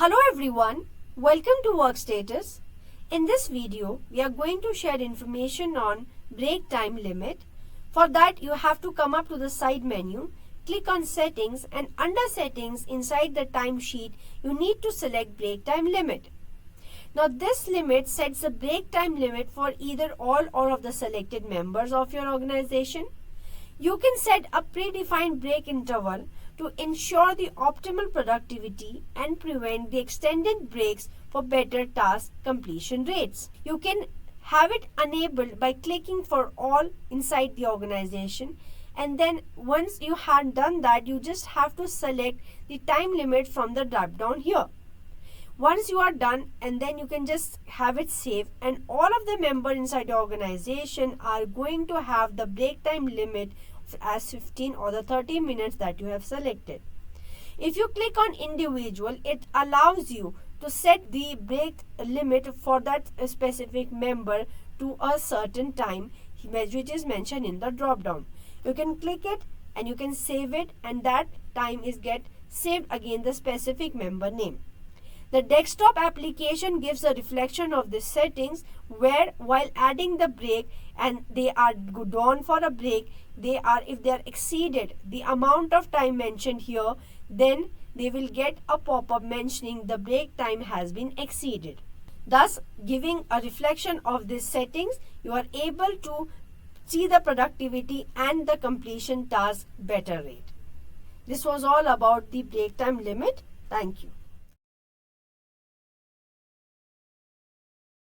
Hello everyone, welcome to Workstatus. In this video, we are going to share information on break time limit. For that, you have to come up to the side menu, click on settings, and under settings inside the timesheet, you need to select break time limit. Now this limit sets the break time limit for either all or of the selected members of your organization. You can set a predefined break interval to ensure the optimal productivity and prevent the extended breaks for better task completion rates. You can have it enabled by clicking for all inside the organization, and then once you have done that, you just have to select the time limit from the drop down here. Once you are done, and then you can just have it saved, and all of the members inside the organization are going to have the break time limit as 15 or the 30 minutes that you have selected. If you click on individual, it allows you to set the break limit for that specific member to a certain time which is mentioned in the drop down. You can click it and you can save it, and that time is get saved again the specific member name. The desktop application gives a reflection of the settings where while adding the break and they are gone for a break, if they are exceeded the amount of time mentioned here, then they will get a pop-up mentioning the break time has been exceeded. Thus, giving a reflection of these settings, you are able to see the productivity and the completion task better rate. This was all about the break time limit. Thank you.